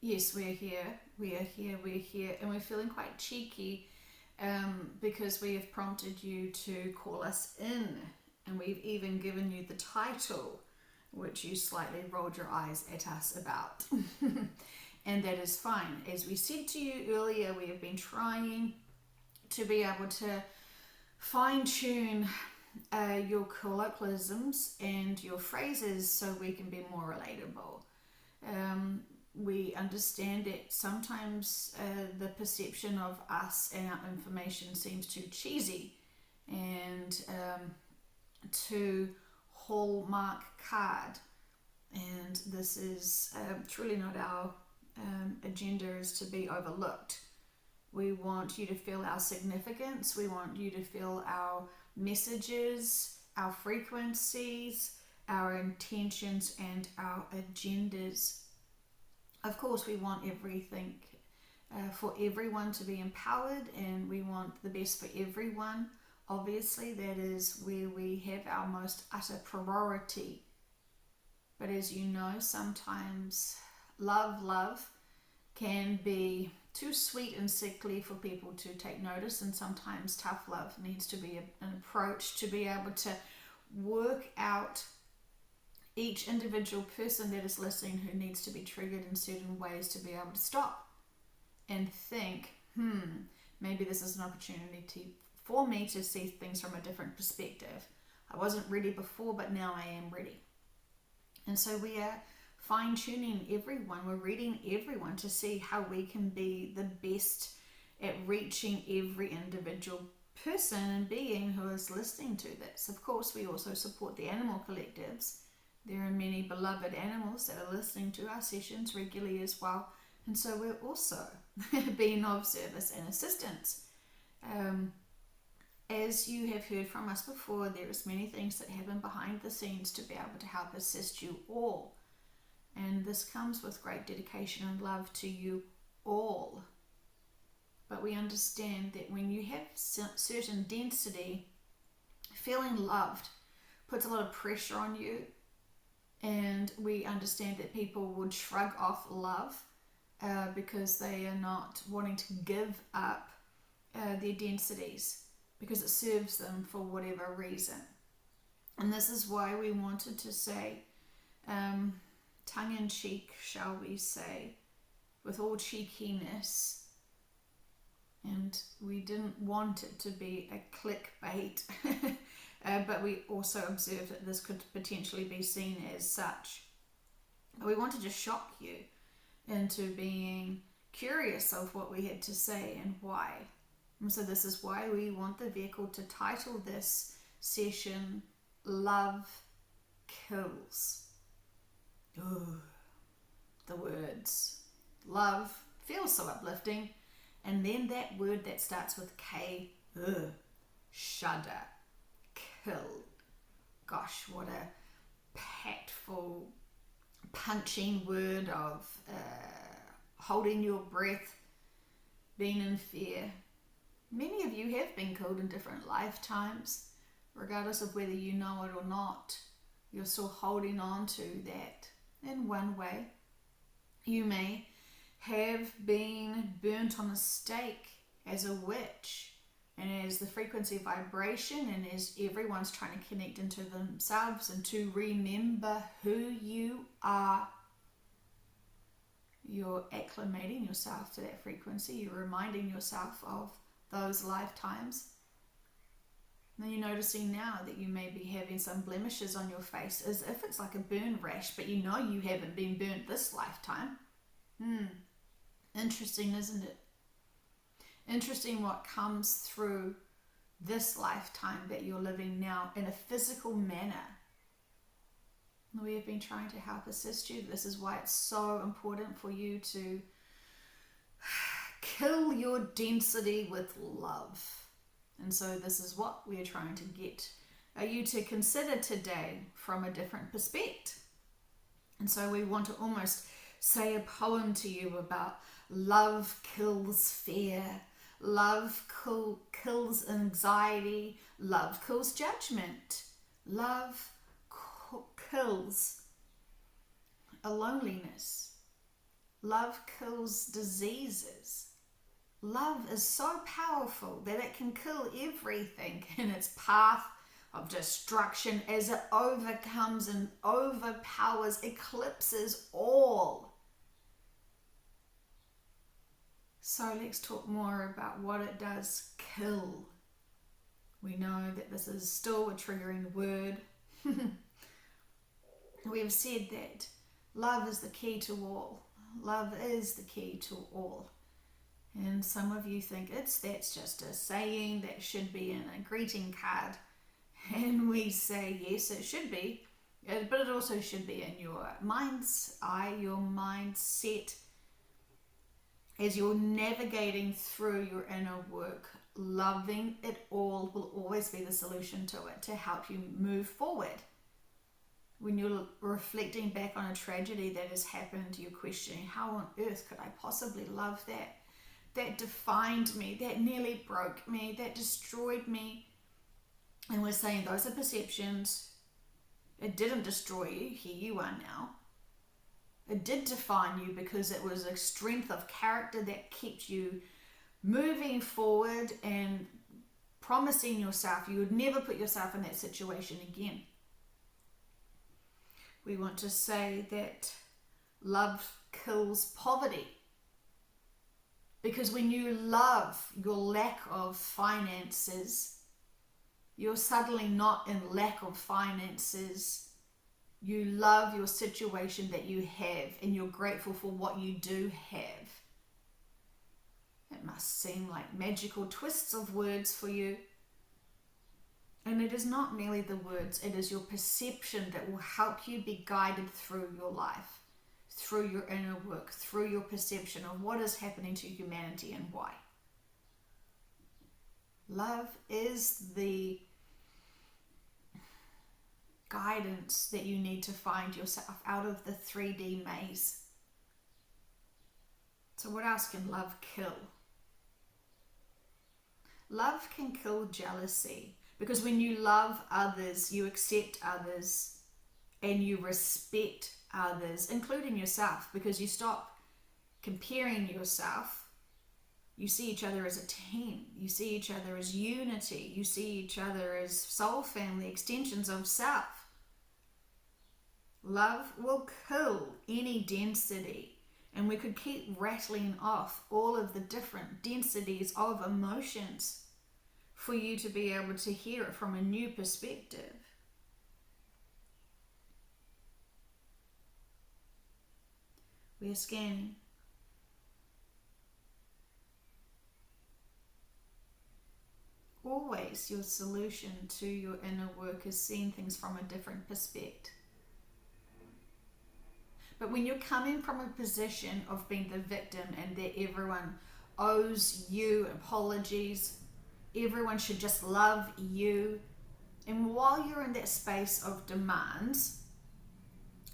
yes, we're here, we are here, we're here, and we're feeling quite cheeky because we have prompted you to call us in, and we've even given you the title, which you slightly rolled your eyes at us about. And that is fine. As we said to you earlier, we have been trying to be able to fine tune your colloquialisms and your phrases so we can be more relatable. We understand that sometimes the perception of us and our information seems too cheesy and too hallmark card, and this is truly not our agenda is to be overlooked. We want you to feel our significance. We want you to feel our messages, our frequencies, our intentions, and our agendas. Of course, we want everything for everyone to be empowered, and we want the best for everyone. Obviously, that is where we have our most utter priority. But as you know, sometimes love can be too sweet and sickly for people to take notice, and sometimes tough love needs to be an approach to be able to work out each individual person that is listening who needs to be triggered in certain ways to be able to stop and think, maybe this is an opportunity for me to see things from a different perspective. I wasn't ready before, but now I am ready. And so we are fine-tuning everyone. We're reading everyone to see how we can be the best at reaching every individual person and being who is listening to this. Of course, we also support the animal collectives. There are many beloved animals that are listening to our sessions regularly as well. And so we're also being of service and assistance. As you have heard from us before, there is many things that happen behind the scenes to be able to help assist you all. And this comes with great dedication and love to you all. But we understand that when you have certain density, feeling loved puts a lot of pressure on you. And we understand that people would shrug off love because they are not wanting to give up their densities because it serves them for whatever reason. And this is why we wanted to say, tongue-in-cheek, shall we say, with all cheekiness, and we didn't want it to be a clickbait, but we also observed that this could potentially be seen as such. We wanted to shock you into being curious of what we had to say and why. And so this is why we want the vehicle to title this session Love Kills. Ooh, the words. Love feels so uplifting. And then that word that starts with K, shudder, kill. Gosh, what a impactful, punching word of holding your breath, being in fear. Many of you have been killed in different lifetimes, regardless of whether you know it or not. You're still holding on to that in one way. You may have been burnt on a stake as a witch, and as the frequency vibration and as everyone's trying to connect into themselves and to remember who you are, you're acclimating yourself to that frequency. You're reminding yourself of those lifetimes. And you're noticing now that you may be having some blemishes on your face, as if it's like a burn rash, but you know you haven't been burnt this lifetime. Interesting, isn't it? Interesting what comes through this lifetime that you're living now in a physical manner. We have been trying to help assist you. This is why it's so important for you to kill your density with love. And so this is what we are trying to get you to consider today from a different perspective. And so we want to almost say a poem to you about love kills fear, love kills anxiety, love kills judgment, love kills a loneliness, Love kills diseases. Love is so powerful that it can kill everything in its path of destruction as it overcomes and overpowers, eclipses all. So let's talk more about what it does kill. We know that this is still a triggering word. We have said that love is the key to all. Love is the key to all. And some of you think that's just a saying that should be in a greeting card. And we say, yes, it should be. But it also should be in your mind's eye, your mindset. As you're navigating through your inner work, loving it all will always be the solution to it, to help you move forward. When you're reflecting back on a tragedy that has happened, you're questioning, how on earth could I possibly love that? That defined me, that nearly broke me, that destroyed me. And we're saying those are perceptions. It didn't destroy you. Here you are now. It did define you because it was a strength of character that kept you moving forward and promising yourself you would never put yourself in that situation again. We want to say that love kills poverty. Because when you love your lack of finances, you're suddenly not in lack of finances. You love your situation that you have and you're grateful for what you do have. It must seem like magical twists of words for you. And it is not merely the words, it is your perception that will help you be guided through your life, through your inner work, through your perception of what is happening to humanity and why. Love is the guidance that you need to find yourself out of the 3D maze. So what else can love kill? Love can kill jealousy, because when you love others, you accept others and you respect others, including yourself, because you stop comparing yourself. You see each other as a team. You see each other as unity. You see each other as soul family, extensions of self. Love will kill any density. And we could keep rattling off all of the different densities of emotions for you to be able to hear it from a new perspective. We are scanning. Always your solution to your inner work is seeing things from a different perspective. But when you're coming from a position of being the victim and that everyone owes you apologies, everyone should just love you, and while you're in that space of demands,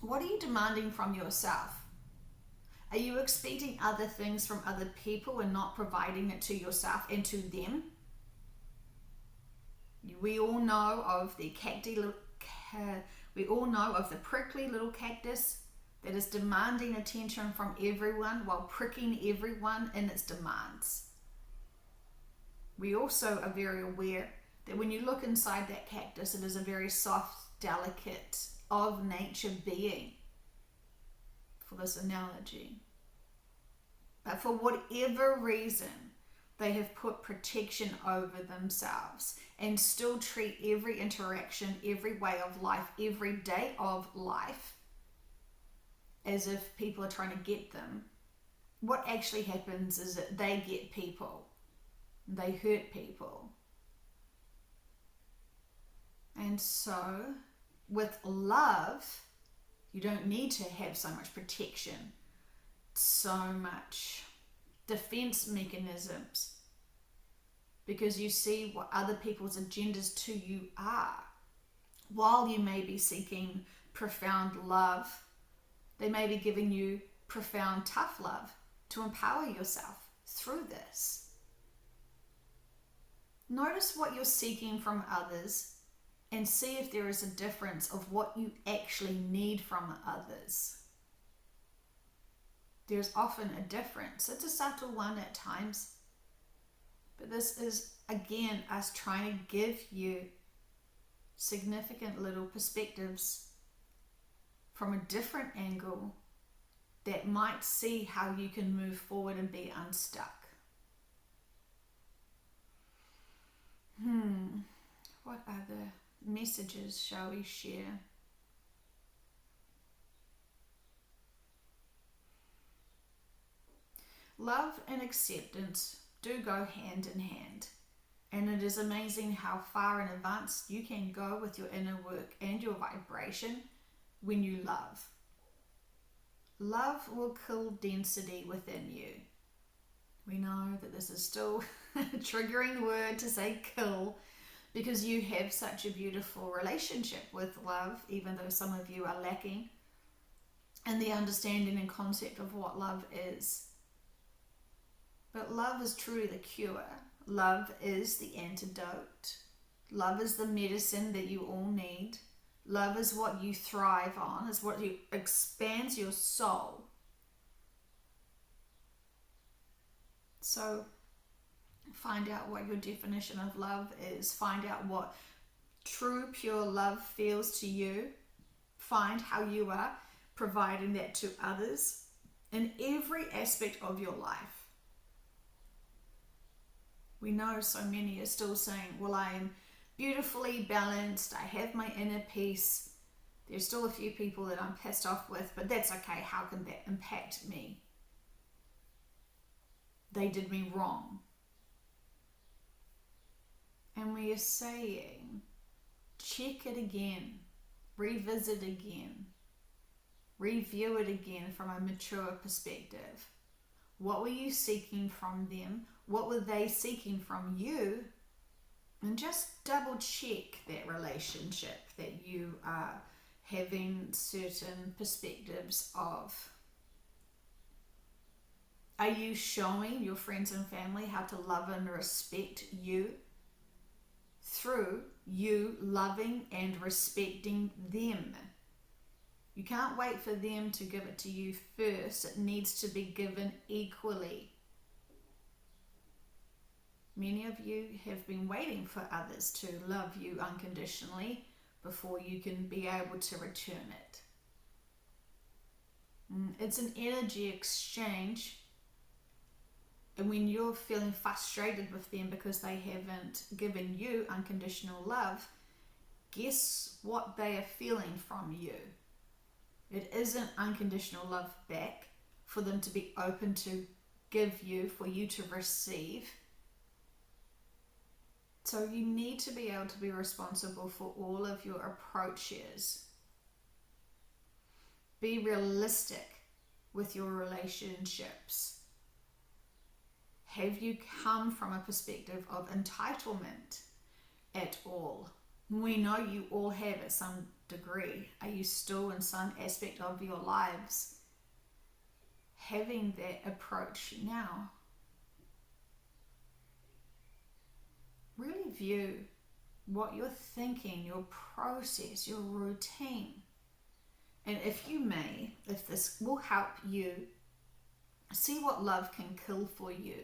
what are you demanding from yourself? Are you expecting other things from other people and not providing it to yourself and to them? We all know of the prickly little cactus that is demanding attention from everyone while pricking everyone in its demands. We also are very aware that when you look inside that cactus, it is a very soft, delicate, of nature being, for this analogy. But for whatever reason, they have put protection over themselves and still treat every interaction, every way of life, every day of life as if people are trying to get them. What actually happens is that they get people. They hurt people. And so, with love, you don't need to have so much protection, so much defense mechanisms, because you see what other people's agendas to you are. While you may be seeking profound love, they may be giving you profound tough love to empower yourself through this. Notice what you're seeking from others and see if there is a difference of what you actually need from others. There's often a difference. It's a subtle one at times. But this is, again, us trying to give you significant little perspectives from a different angle that might see how you can move forward and be unstuck. What other messages shall we share? Love and acceptance do go hand in hand. And it is amazing how far in advance you can go with your inner work and your vibration when you love. Love will kill density within you. We know that this is still a triggering word to say kill, because you have such a beautiful relationship with love, even though some of you are lacking in the understanding and concept of what love is. But love is truly the cure. Love is the antidote. Love is the medicine that you all need. Love is what you thrive on, is what expands your soul. So find out what your definition of love is. Find out what true, pure love feels to you. Find how you are providing that to others in every aspect of your life. We know so many are still saying, well, I am beautifully balanced, I have my inner peace. There's still a few people that I'm pissed off with, but that's okay. How can that impact me? They did me wrong. And we are saying, check it again, revisit again, review it again from a mature perspective. What were you seeking from them? What were they seeking from you? And just double check that relationship that you are having certain perspectives of. Are you showing your friends and family how to love and respect you through you loving and respecting them? You can't wait for them to give it to you first. It needs to be given equally. Many of you have been waiting for others to love you unconditionally before you can be able to return it. It's an energy exchange. And when you're feeling frustrated with them because they haven't given you unconditional love, guess what they are feeling from you? It isn't unconditional love back for them to be open to give you, for you to receive. So you need to be able to be responsible for all of your approaches. Be realistic with your relationships. Have you come from a perspective of entitlement at all? We know you all have at some degree. Are you still in some aspect of your lives having that approach now? Really view what you're thinking, your process, your routine. And if you may, if this will help you, see what love can kill for you.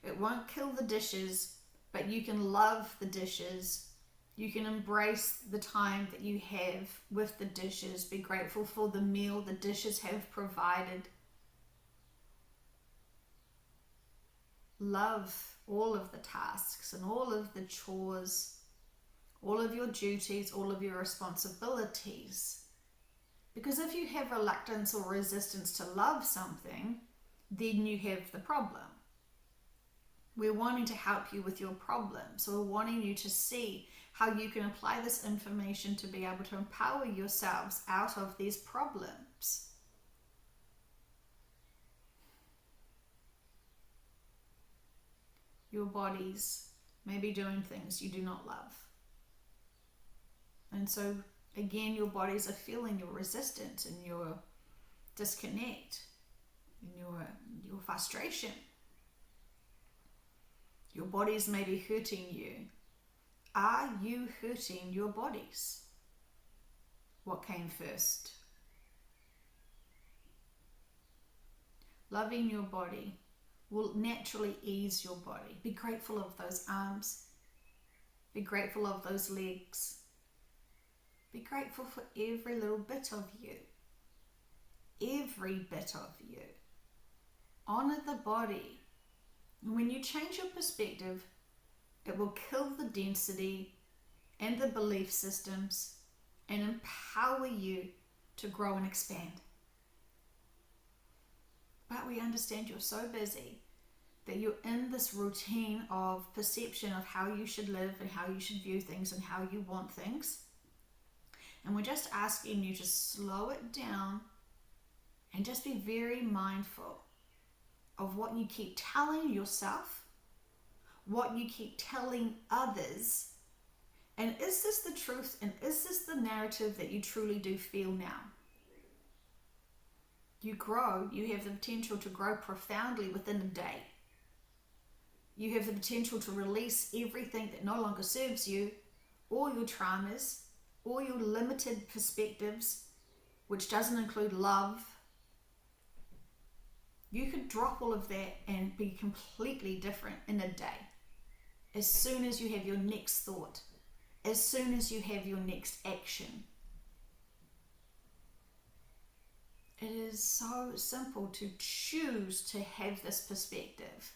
It won't kill the dishes, but you can love the dishes. You can embrace the time that you have with the dishes. Be grateful for the meal the dishes have provided. Love all of the tasks and all of the chores, all of your duties, all of your responsibilities. Because if you have reluctance or resistance to love something, then you have the problem. We're wanting to help you with your problem. So we're wanting you to see how you can apply this information to be able to empower yourselves out of these problems. Your bodies may be doing things you do not love. And so, again, your bodies are feeling your resistance and your disconnect and your frustration. Your bodies may be hurting you. Are you hurting your bodies? What came first? loving your body will naturally ease your body. Be grateful of those arms. Be grateful of those legs. Be grateful for every little bit of you. Every bit of you. Honor the body. And when you change your perspective, it will kill the density and the belief systems and empower you to grow and expand. But we understand you're so busy that you're in this routine of perception of how you should live and how you should view things and how you want things. And we're just asking you to slow it down and just be very mindful of what you keep telling yourself, what you keep telling others, and is this the truth and is this the narrative that you truly do feel now? You grow, you have the potential to grow profoundly within a day. You have the potential to release everything that no longer serves you, all your traumas, all your limited perspectives, which doesn't include love. You could drop all of that and be completely different in a day. As soon as you have your next thought, as soon as you have your next action. It is so simple to choose to have this perspective.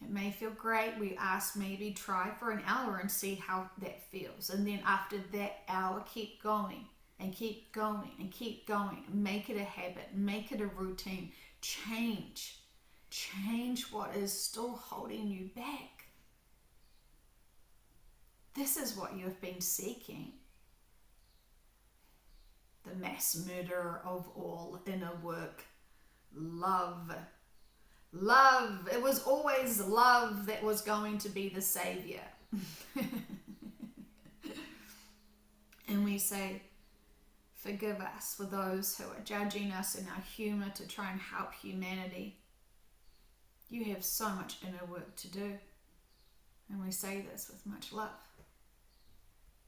It may feel great. We ask maybe try for an hour and see how that feels. And then after that hour, keep going and keep going and keep going. Make it a habit. Make it a routine. Change. Change what is still holding you back. This is what you have been seeking. The mass murderer of all inner work. Love. Love. It was always love that was going to be the savior. And we say, forgive us for those who are judging us in our humor to try and help humanity. You have so much inner work to do. And we say this with much love.